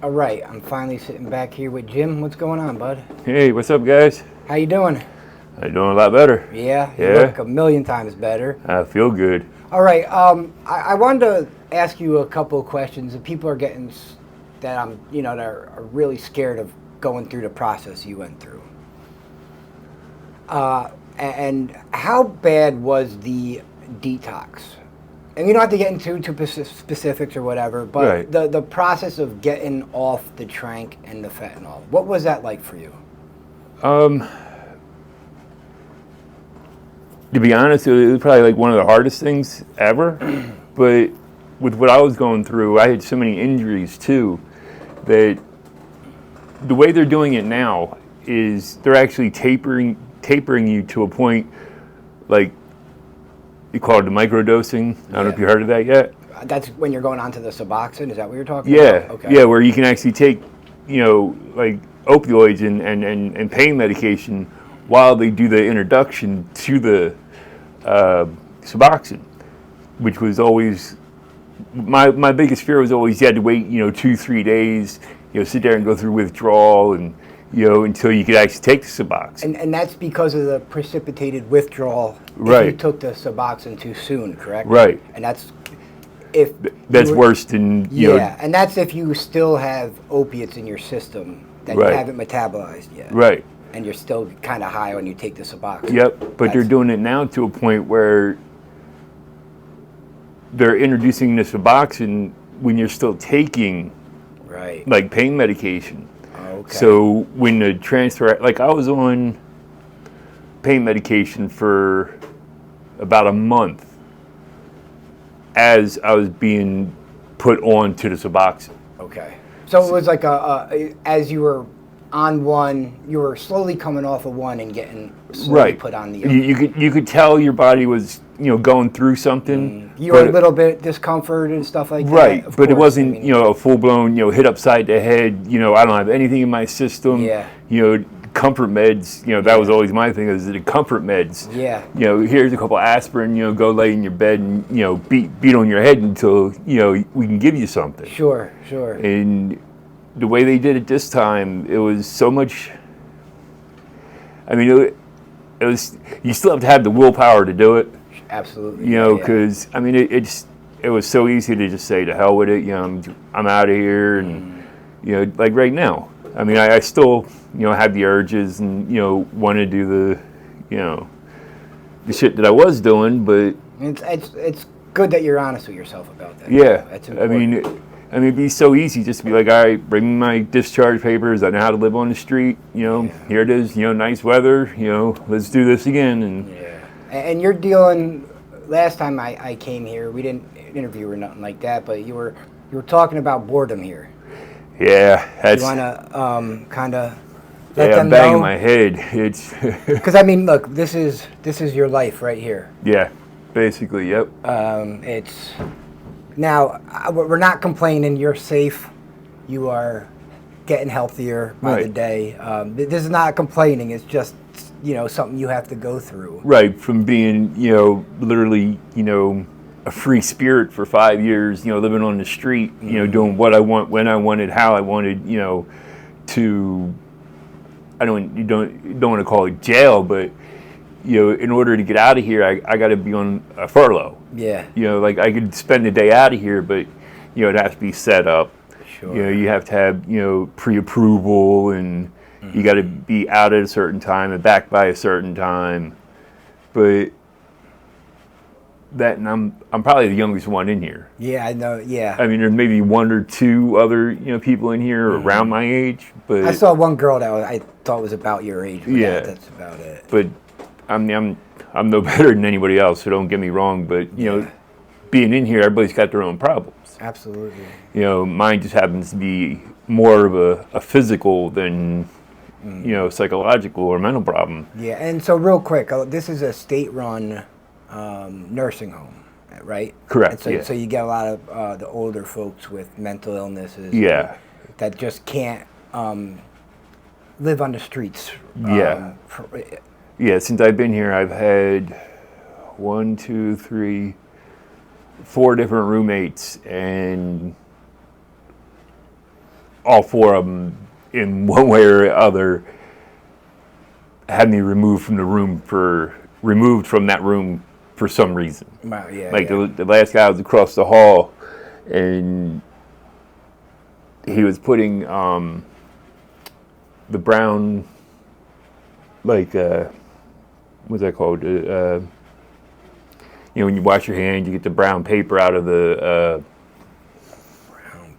All right, I'm finally sitting back here with Jim. What's going on, bud? Hey, what's up, guys? How you doing? I'm doing a lot better. Yeah, you Yeah, look a million times better. I feel good. All right, I wanted to ask you a couple of questions. And people are getting that that are really scared of going through the process you went through. And how bad was the detox? And you don't have to get into too specifics or whatever, but Right. the process of getting off the trank and the fentanyl, what was that like for you? Um, to be honest, it was probably like one of the hardest things ever. But with what I was going through, I had so many injuries too that the way they're doing it now is they're actually tapering you to a point like you call it the microdosing. I don't know if you heard of that yet. That's when you're going on to the Suboxone. Is that what you're talking Yeah, about? Okay. yeah, where you can actually take, like opioids and pain medication while they do the introduction to the Suboxone, which was always my biggest fear was always you had to wait, 2-3 days, sit there and go through withdrawal and until you could actually take the Suboxone. And that's because of the precipitated withdrawal if you Right. took the Suboxone too soon, correct? Right. And that's if That's you were- worse than Yeah, and that's if you still have opiates in your system that Right. you haven't metabolized yet. Right. And you're still kind of high when you take the Suboxone. Yep, but they're That's- doing it now to a point where they're introducing the Suboxone when you're still taking Right. like pain medication. Okay. So when the transfer, like I was on pain medication for about a month as I was being put on to the Suboxone. Okay. So it was like as you were on one, you were slowly coming off of one and getting slowly Right. put on the You, other. you could tell your body was going through something. You were but- a little bit discomfort and stuff like Right, that. Of but it course. wasn't, I mean, a full-blown, hit upside the head, I don't have anything in my system. Yeah. Comfort meds, that was always my thing, is the comfort meds. Yeah. Here's a couple aspirin, go lay in your bed and, beat on your head until, we can give you something. Sure, sure. And the way they did it this time, it was so much, I mean, it was, you still have to have the willpower to do it. Absolutely. You yeah. because I mean, it was so easy to just say to hell with it. I'm out of here, and like right now. I mean, I still have the urges and want to do the shit that I was doing, but It's good that you're honest with yourself about that. yeah, That's I important. mean, it'd be so easy just to be like, all right, bring me my discharge papers. I know how to live on the street. Here it is. Nice weather. Let's do this again. And Yeah. And you're dealing. Last time I came here, we didn't interview or nothing like that, but you were talking about boredom here. yeah, that's You want to kind of let yeah, them I'm banging know? my head. It's Because I mean, look, this is your life right here. yeah, basically, yep. It's now we're not complaining. You're safe. You are getting healthier by the Right. day. This is not complaining. It's just something you have to go through. Right, from being, literally, a free spirit for 5 years, living on the street, doing what I want, when I wanted, how I wanted, to, you don't want to call it jail, but, in order to get out of here, I got to be on a furlough. Yeah. Like I could spend a day out of here, but, it has to be set up. Sure. You have to have, pre-approval and you got to be out at a certain time and back by a certain time. But and I'm probably the youngest one in here. Yeah, I know. Yeah. I mean, there's maybe one or two other, people in here around my age, but I saw one girl that I thought was about your age. But Yeah. that's about it. but I'm no better than anybody else, so don't get me wrong, but being in here, everybody's got their own problems. Absolutely. Mine just happens to be more of a physical than psychological or mental problem. Yeah, and so real quick, this is a state-run nursing home, right? Correct, And so, yeah. so you get a lot of the older folks with mental illnesses. Yeah. That just can't live on the streets. Yeah. Yeah, since I've been here, I've had 1, 2, 3, 4 different roommates, and all four of them, in one way or other, had me removed from that room for some reason. Wow, yeah. Like yeah. the last guy was across the hall, and he was putting the brown, like what's that called? When you wash your hands, you get the brown paper out of the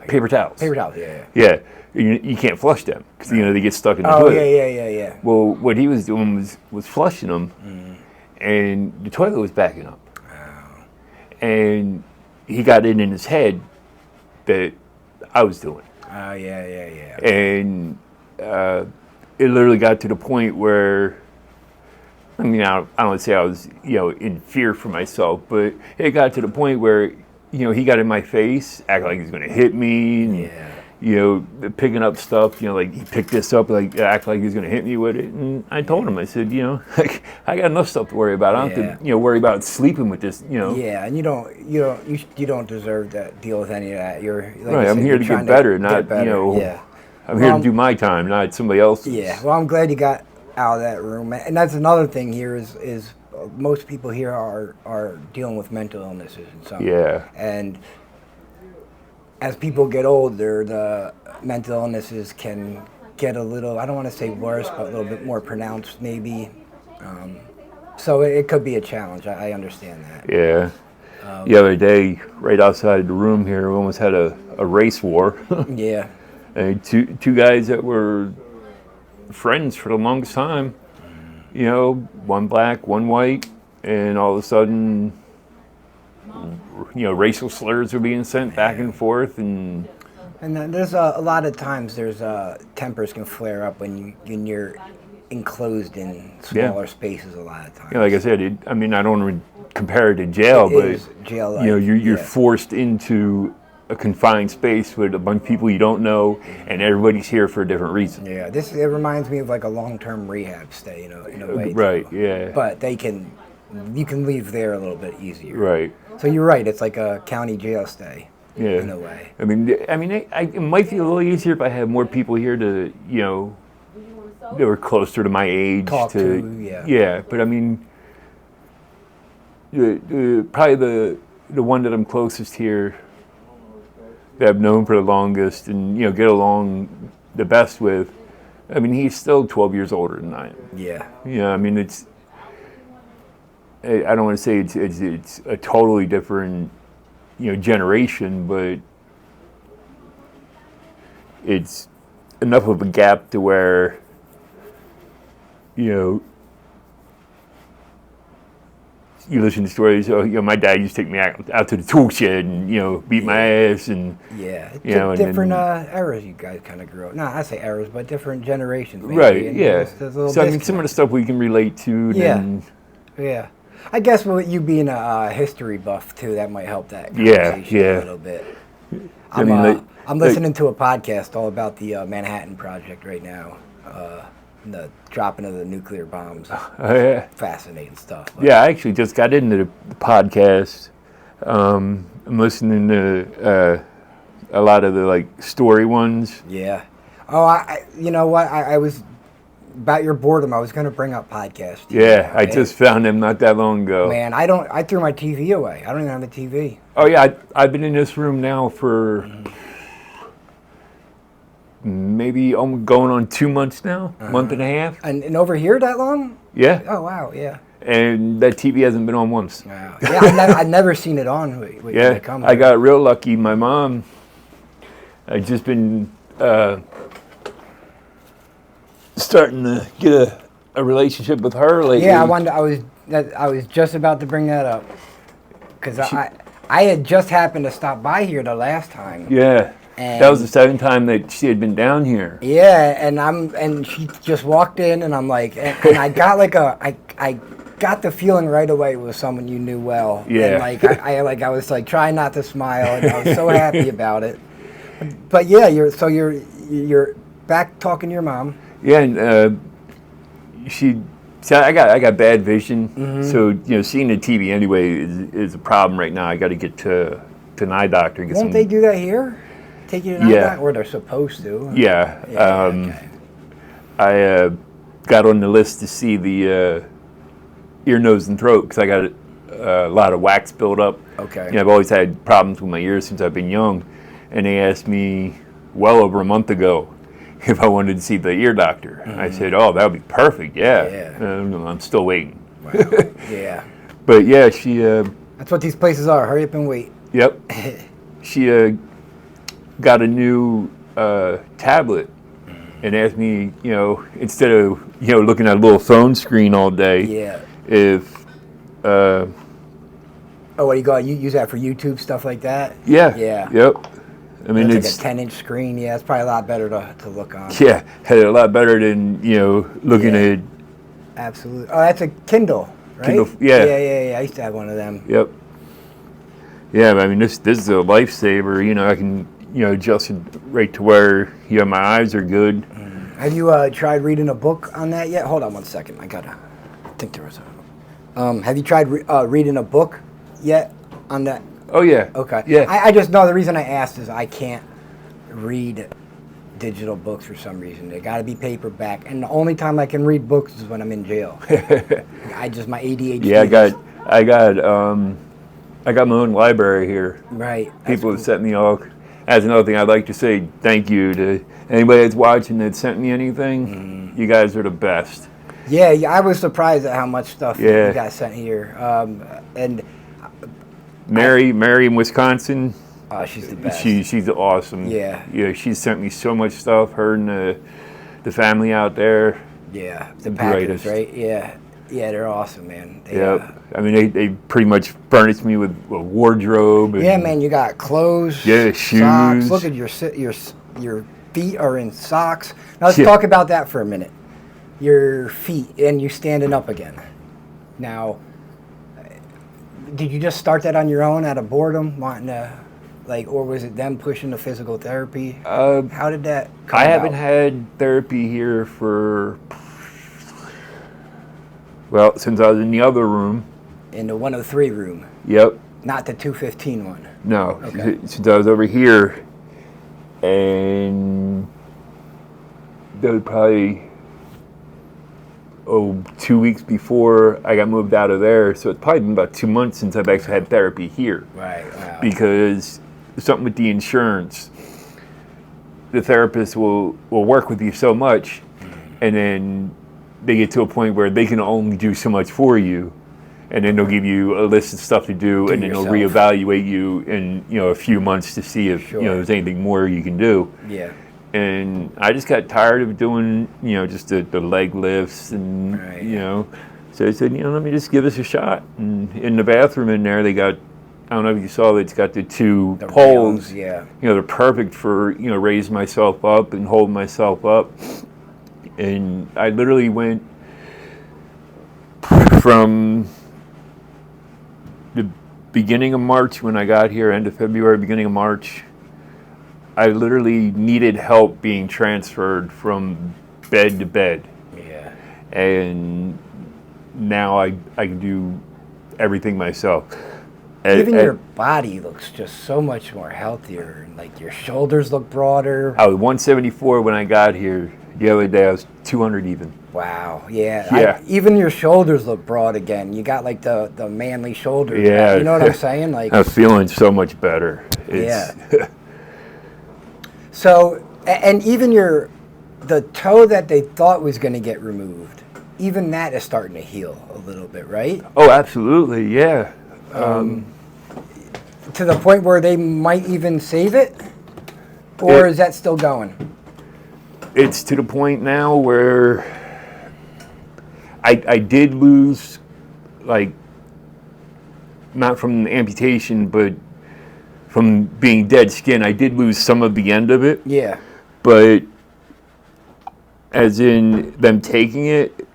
paper towels. Paper towels, yeah. Yeah, you can't flush them because they get stuck in the Oh, toilet. yeah. Well, what he was doing was flushing them, and the toilet was backing up. Oh. And he got it in his head that I was doing it. Oh, yeah. And it literally got to the point where, I don't want to say I was, in fear for myself, but it got to the point where, he got in my face, acting like he's going to hit me, and, picking up stuff, like he picked this up, like act like he's going to hit me with it. And I told him, I said, like, I got enough stuff to worry about. I don't have to, worry about sleeping with this, Yeah, and you don't deserve to deal with any of that. You're like right. I'm here to get better, not Yeah. I'm here to do my time, not somebody else's. Yeah. Well, I'm glad you got out of that room, and that's another thing here is most people here are dealing with mental illnesses and something. Yeah. And as people get older, the mental illnesses can get a little, I don't want to say worse, but a little bit more pronounced maybe. So it could be a challenge. I understand that. Yeah. The other day, right outside the room here, we almost had a race war. Yeah. And two guys that were friends for the longest time, one black, one white, and all of a sudden, racial slurs were being sent back and forth, and then there's a lot of times tempers can flare up when you're enclosed in smaller spaces a lot of times. like I said, I don't want to compare it to jail, but jail, you're forced into a confined space with a bunch of people you don't know, and everybody's here for a different reason. Yeah, it reminds me of like a long-term rehab stay, in a way. Right. Yeah. But you can leave there a little bit easier. Right. So you're right. It's like a county jail stay. Yeah. In a way. It might be a little easier if I had more people here to, that were closer to my age. Talk to, yeah. Yeah, but probably the one that I'm closest here, that I've known for the longest and, get along the best with, he's still 12 years older than I am. Yeah. It's, I don't want to say it's a totally different, generation, but it's enough of a gap to where, you listen to stories. My dad used to take me out to the tool shed and beat my ass, and different eras you guys kind of grew up. No, I say eras, but different generations. Maybe. Right. And Yeah. there's a little So disconnect. some of the stuff we can relate to. Yeah. Yeah. I guess with you being a history buff too, that might help that conversation a little bit. I'm listening to a podcast all about the Manhattan Project right now. The dropping of the nuclear bombs. Yeah. Fascinating stuff. Yeah, I actually just got into the podcast. I'm listening to a lot of the story ones. Yeah. Oh, you know what? I was about your boredom. I was going to bring up podcasts. Yeah, I just found them not that long ago. Man, I threw my TV away. I don't even have a TV. Oh yeah, I've been in this room now for maybe going on 2 months now, month and a half. And over here that long? Yeah. Oh wow, yeah. And that TV hasn't been on once. Wow. Yeah, I've never seen it on. When Yeah, I come I got real lucky. My mom, I just been starting to get a relationship with her lately. Yeah, I was just about to bring that up because I had just happened to stop by here the last time. Yeah. And That was the second time that she had been down here. Yeah, and she just walked in, and I'm like, and I got I got the feeling right away it was someone you knew well. Yeah. And I was trying not to smile, and I was so happy about it. But yeah, you're back talking to your mom. Yeah, and I got bad vision, so seeing the TV anyway is a problem right now. I got to get to an eye doctor. And get Won't they do that here? take you to Knockback? Or they're supposed to? Yeah. Okay. I got on the list to see the ear, nose, and throat because I got a lot of wax buildup. Okay. You know, I've always had problems with my ears since I've been young, and they asked me well over a month ago if I wanted to see the ear doctor. Mm-hmm. I said, "Oh, that would be perfect." Yeah. I'm still waiting. Wow. Yeah. But yeah, she. That's what these places are. Hurry up and wait. Yep. She got a new tablet and asked me, you know, instead of looking at a little phone screen all day, if. Oh, what do you got? You use that for YouTube stuff like that? Yeah. Yeah. Yep. I mean, it's like a 10-inch screen. Yeah, it's probably a lot better to look on. Yeah, had a lot better than looking at. Absolutely. Oh, that's a Kindle, right? Kindle. Yeah. Yeah. I used to have one of them. Yep. Yeah, I mean, this is a lifesaver. You know, I can adjust it right to where my eyes are good. Have you tried reading a book on that yet? Hold on 1 second. I think there was a. Have you tried reading a book yet on that? Oh yeah. Okay. Yeah. I just know the reason I asked is I can't read digital books for some reason. They got to be paperback, and the only time I can read books is when I'm in jail. My ADHD. Yeah, I got my own library here. Right. People have sent me all. That's another thing I'd like to say. Thank you to anybody that's watching that sent me anything. You guys are the best. Yeah, I was surprised at how much stuff you guys sent here. And Mary in Wisconsin. She's the best. She's awesome. Yeah. Yeah, she sent me so much stuff. Her and the family out there. Yeah, the Packers, right? Yeah. Yeah, they're awesome, man. I mean, they pretty much furnished me with a wardrobe. And man, you got clothes. Yeah, shoes. Socks. Look at your feet are in socks. Now let's talk about that for a minute. Your feet and you standing up again. Now, did you just start that on your own out of boredom, wanting to, or was it them pushing the physical therapy? How did that come I about? haven't had therapy here since I was in the other room. In the 103 room? Yep. Not the 215 one? No. Okay. Since I was over here, and that was probably 2 weeks before I got moved out of there. So it's probably been about 2 months since I've actually had therapy here. Right. Wow. Because something with the insurance, the therapist will work with you so much, and then they get to a point where they can only do so much for you, and then they'll give you a list of stuff to do, and then they'll reevaluate you in a few months to see if there's anything more you can do. Yeah. And I just got tired of doing just the leg lifts and so I said let me just give this a shot. And in the bathroom in there they got, I don't know if you saw, it's got the two poles. Yeah. They're perfect for raising myself up and holding myself up. And I literally went from the beginning of March when I got here, end of February, beginning of March, I literally needed help being transferred from bed to bed. Yeah. And now I can do everything myself. Even your body looks just so much more healthier. Your shoulders look broader. I was 174 when I got here. The other day I was 200 even. Wow. Yeah. Even your shoulders look broad again. You got the manly shoulders. Yeah. You know what I'm saying? I'm feeling so much better. Yeah. So, and even the toe that they thought was going to get removed, even that is starting to heal a little bit, right? Oh, absolutely. Yeah. To the point where they might even save it? Or is that still going? It's to the point now where I did lose, not from amputation, but from being dead skin, I did lose some of the end of it. Yeah. But as in them taking it,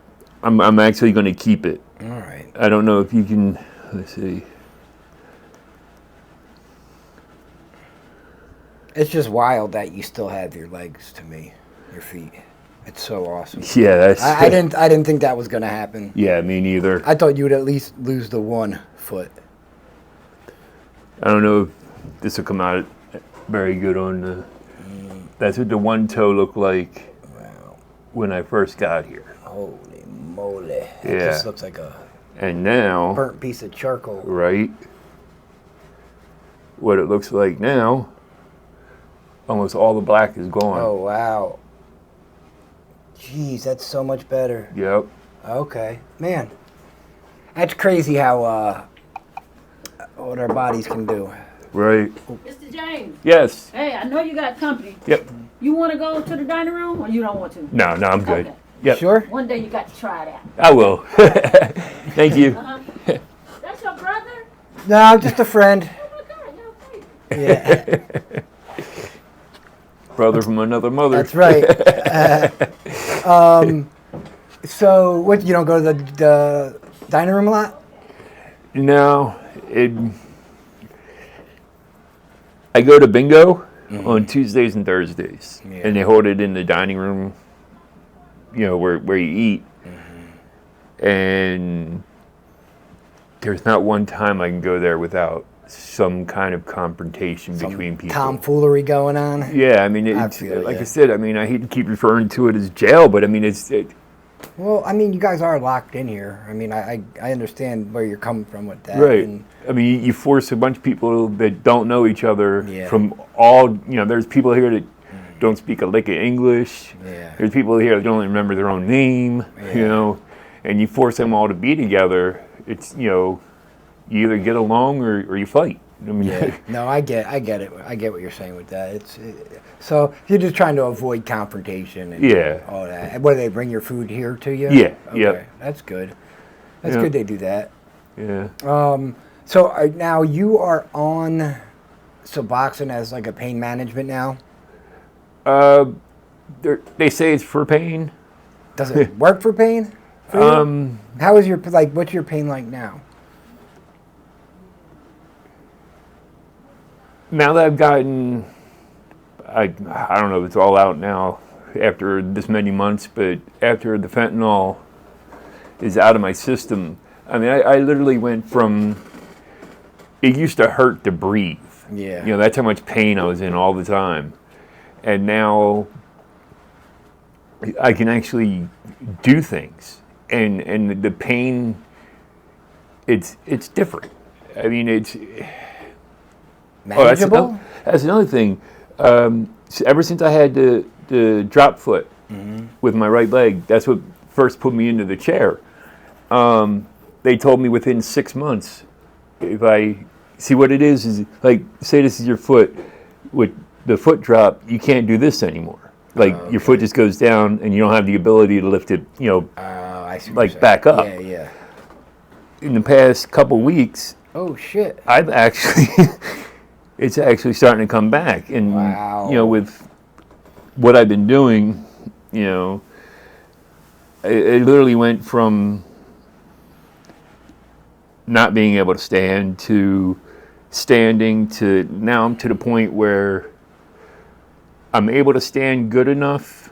I'm actually going to keep it. All right. I don't know if you can, let's see. It's just wild that you still have your legs to me, your feet. It's so awesome. Yeah, that's. I didn't think that was gonna happen. Yeah, me neither. I thought you would at least lose the one foot. I don't know if this will come out very good on the. That's what the one toe looked like when I first got here. Holy moly! It Yeah. just looks like a And now, burnt piece of charcoal. right? What it looks like now, almost all the black is gone. Oh wow! Jeez, that's so much better. Yep. Okay, man, that's crazy how what our bodies can do. Right. Mr. James. Yes. Hey, I know you got company. Yep. You want to go to the dining room or you don't want to? No, I'm good. Okay. Yep. Sure. One day you got to try it out. I will. Thank you. That's your brother? No, I'm just a friend. Oh my God, you're crazy. Yeah, Brother from another mother. that's right. So, what? You don't go to the dining room a lot? No, I go to bingo on Tuesdays and Thursdays, Yeah. and they hold it in the dining room, where you eat. And there's not one time I can go there without some kind of confrontation between people. Tomfoolery going on. Yeah, I mean, it's, feel like ya. I said, I mean, I hate to keep referring to it as jail, but I mean, Well, I mean, you guys are locked in here. I mean, I understand where you're coming from with that. right. And I mean, you force a bunch of people that don't know each other Yeah. from all, there's people here that don't speak a lick of English. Yeah. There's people here that don't even remember their own name, Yeah. And you force them all to be together. It's, you either get along or you fight. I mean, yeah, no, I get it. I get what you're saying with that. So you're just trying to avoid confrontation and Yeah. all that. And what do they bring your food here to you? Yeah, Okay, yep. that's good. That's Yeah. good they do that. yeah. So now you are on Suboxone as like a pain management now. They say it's for pain. Does it work for pain? For you? How is your what's your pain like now? Now that I've gotten, I don't know if it's all out now after this many months, but after the fentanyl is out of my system, I mean, I literally went from, it used to hurt to breathe. Yeah. That's how much pain I was in all the time. And now I can actually do things. And the pain, it's different. I mean, it's... Manageable? That's another thing. Ever since I had the drop foot with my right leg, that's what first put me into the chair. They told me within 6 months, if I see what it is like, say this is your foot, with the foot drop, you can't do this anymore. Like your foot just goes down and you don't have the ability to lift it, I see what like you're saying. back up. Yeah, yeah. In the past couple weeks, Oh shit. I've actually, it's actually starting to come back. And, Wow. with what I've been doing, it literally went from not being able to stand to standing to now I'm to the point where I'm able to stand good enough,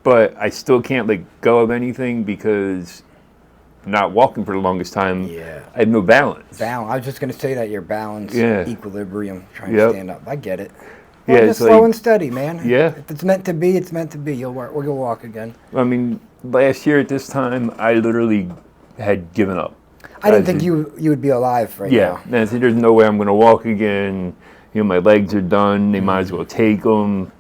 but I still can't let go of anything because not walking for the longest time, Yeah. I have no balance. I was just gonna say that your balance, Yeah. equilibrium, trying Yep. to stand up. I get it. Yeah, Well, it's just slow like- and steady, man. Yeah. If it's meant to be, it's meant to be. We'll go walk again. I mean, last year at this time, I literally had given up. I didn't said, think you would be alive right Yeah, now. and I said, there's no way I'm going to walk again. My legs are done. They might as well take them.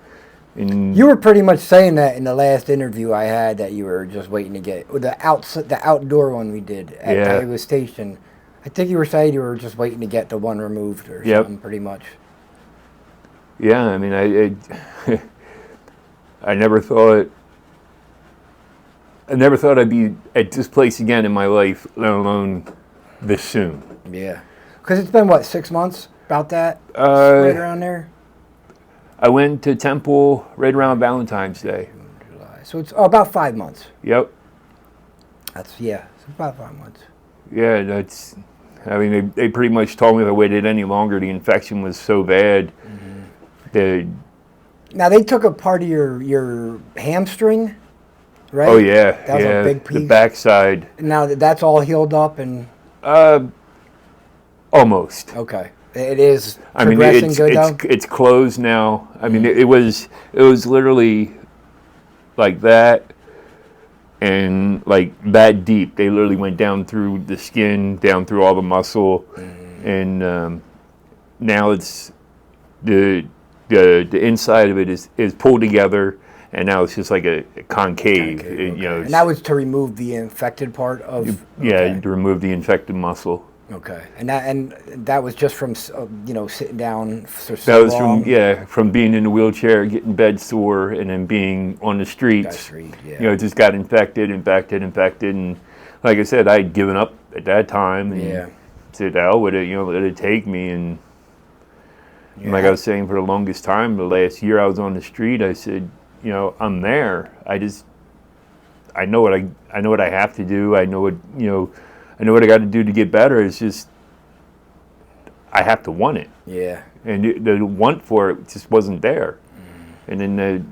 And You were pretty much saying that in the last interview I had, that you were just waiting to get the outdoor one we did at Yeah. Iowa Station. I think you were saying you were just waiting to get the one removed or Yep. something, pretty much. yeah, I mean, I never thought I'd be at this place again in my life, let alone this soon. Yeah. Because it's been, what, 6 months? About that? Right around there? I went to Temple right around Valentine's Day. July. So it's about 5 months. Yep. It's about 5 months. Yeah, I mean, they pretty much told me if I waited any longer, the infection was so bad that, Now, they took a part of your hamstring, right? oh yeah, That was yeah, a big the piece. backside, Now that's all healed up and... almost. Okay. It is I mean, progressing good though? It's closed now. I mean, it was literally like that and like that deep. They literally went down through the skin, down through all the muscle, and now it's the inside of it is pulled together, and now it's just like a concave. Okay. You know, and that was to remove the infected part of. Yeah, to remove the infected muscle. Okay, and that was just from sitting down for so That was long? from being in a wheelchair, getting bed sore, and then being on the streets. Yeah. You know, it just got infected, and like I said, I had given up at that time, and said, "Oh, let it take me." And like I was saying, for the longest time, the last year I was on the street, I said, I'm there. I know what I have to do. I know what I got to do to get better. It's just I have to want it. Yeah. And the want for it just wasn't there. And then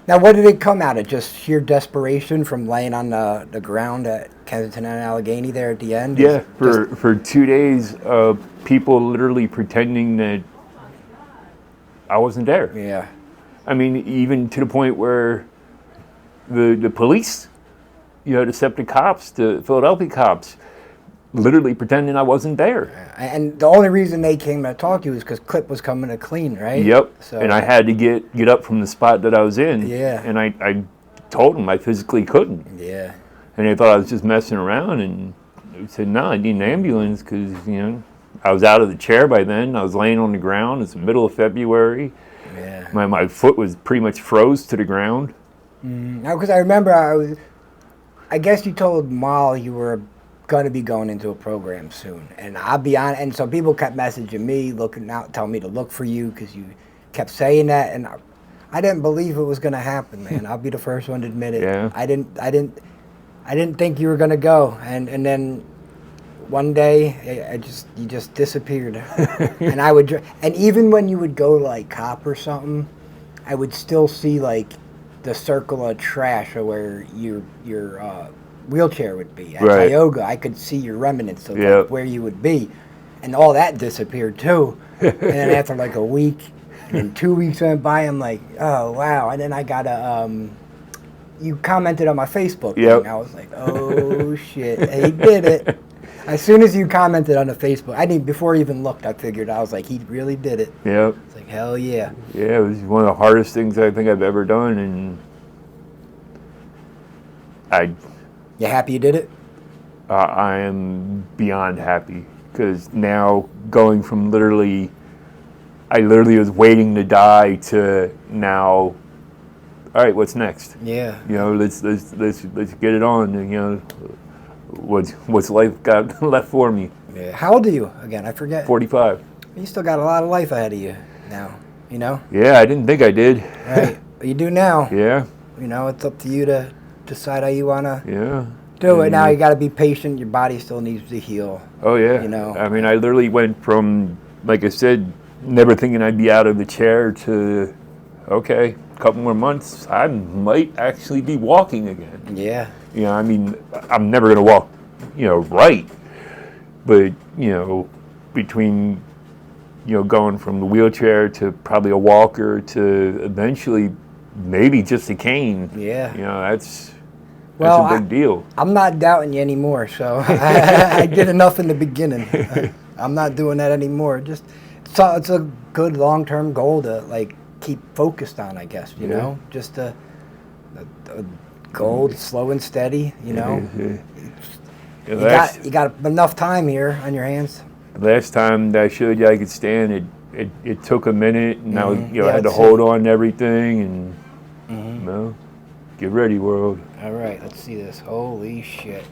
now, what did it come out of? Just sheer desperation from laying on the ground at Kensington and Allegheny there at the end? Yeah, for 2 days, people literally pretending that I wasn't there. Yeah. I mean, even to the point where the police, the SEPTA cops, the Philadelphia cops, literally pretending I wasn't there. And the only reason they came to talk to you is because Clip was coming to clean, right? Yep. So, and I had to get up from the spot that I was in. Yeah. And I told them I physically couldn't. Yeah. And they thought I was just messing around, and I said, no, I need an ambulance because, I was out of the chair by then. I was laying on the ground. It's the middle of February. Yeah. My foot was pretty much froze to the ground. Now, because I remember I guess you told Mal you were going to be going into a program soon, and I'll be on. And so people kept messaging me, looking out, telling me to look for you because you kept saying that, and I didn't believe it was going to happen, man. I'll be the first one to admit it. Yeah. I didn't think you were going to go, and then one day you just disappeared, and and even when you would go to like COP or something, I would still see like the circle of trash or where your wheelchair would be. At Tioga, I could see your remnants of like where you would be. And all that disappeared too. And then after like a week, and then 2 weeks went by, I'm like, oh, wow. And then I got you commented on my Facebook thing. I was like, oh, shit. And he did it. As soon as you commented on the Facebook, before I even looked, I figured, I was like, he really did it. Yep. It's like, hell yeah. Yeah, it was one of the hardest things I think I've ever done, and You happy you did it? I am beyond happy, because now going from I literally was waiting to die to now, all right, what's next? Yeah. Let's get it on. And, what's life got left for me? Yeah. How old are you again? I forget. 45. You still got a lot of life ahead of you now. Yeah, I didn't think I did. Right. But you do now. Yeah. It's up to you to decide how you wanna do it. Now you got to be patient. Your body still needs to heal. Oh yeah. I mean, I literally went from, like I said, never thinking I'd be out of the chair to, okay, a couple more months, I might actually be walking again. Yeah. I mean, I'm never gonna walk, right. But between going from the wheelchair to probably a walker to eventually maybe just a cane. Yeah. That's a big deal. I'm not doubting you anymore, so I did enough in the beginning. I'm not doing that anymore. Just it's a good long-term goal to like keep focused on, I guess. Just a goal, slow and steady. You got enough time here on your hands. Last time that I showed you I could stand, it took a minute, and I had to hold on to everything, and get ready, world. All right, let's see this. Holy shit!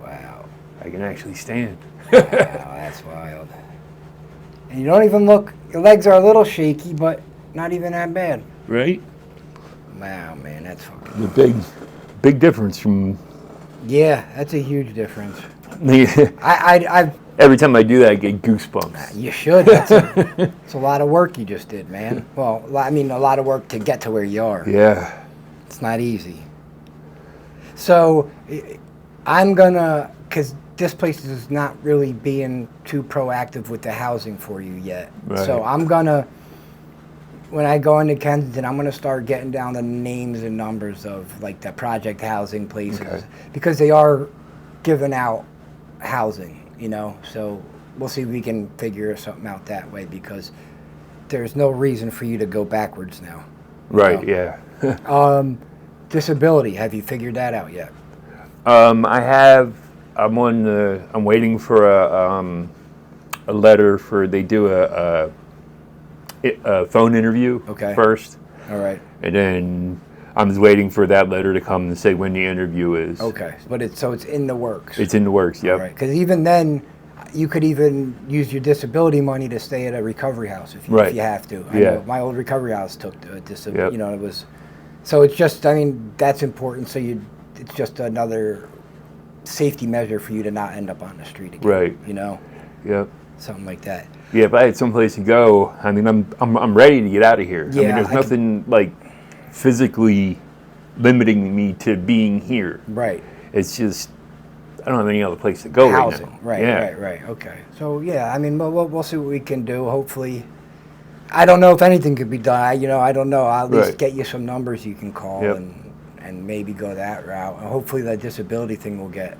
Wow. I can actually stand. Wow, that's wild. And you don't even look. Your legs are a little shaky, but not even that bad. Right. Wow, man, that's fucking. The big difference from. Yeah, that's a huge difference. I every time I do that, I get goosebumps. You should. It's a lot of work you just did, man. Well, I mean, a lot of work to get to where you are. Yeah. It's not easy. So, I'm gonna, because this place is not really being too proactive with the housing for you yet. Right. So I'm gonna, when I go into Kensington, I'm gonna start getting down the names and numbers of like the project housing places because they are giving out housing, you know. So we'll see if we can figure something out that way because there's no reason for you to go backwards now. Right. Yeah. Disability. Have you figured that out yet? I have. I'm waiting for a letter for. They do a phone interview first. All right. And then I'm just waiting for that letter to come and say when the interview is. Okay, but it's in the works. It's in the works. Yep. Right. Because even then, you could even use your disability money to stay at a recovery house if you have to. I know my old recovery house took a disability. You know, it was. So it's just. I mean, that's important. So it's just another safety measure for you to not end up on the street again. Right. You know. Yep. Something like that. Yeah, if I had someplace to go, I mean, I'm ready to get out of here. Yeah, I mean, there's nothing like physically limiting me to being here. Right. It's just I don't have any other place to go Housing. right now. Right. Okay. So yeah, I mean, we'll see what we can do. Hopefully, I don't know if anything could be done. You know, I don't know. I'll at least get you some numbers you can call and maybe go that route. And hopefully, the disability thing will get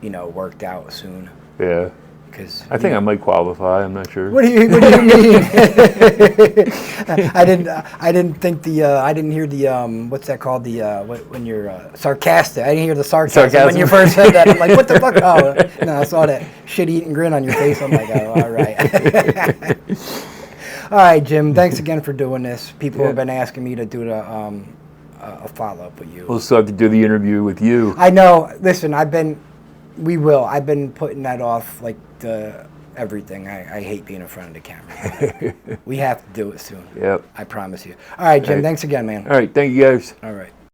worked out soon. Yeah. Because I think I might qualify. I'm not sure. What do you mean? I didn't think I didn't hear the what's that called, when you're sarcastic. I didn't hear the sarcasm when you first said that. I'm like, what the fuck? Oh no, I saw that shit-eating grin on your face. I'm like, oh, all right. All right, Jim. Thanks again for doing this. People have been asking me to do a follow-up with you. We'll still have to do the interview with you. I know. Listen, I've been putting that off like everything. I hate being in front of the camera. We have to do it soon. Yep. I promise you. All right, Jim. Thanks again, man. All right. Thank you, guys. All right.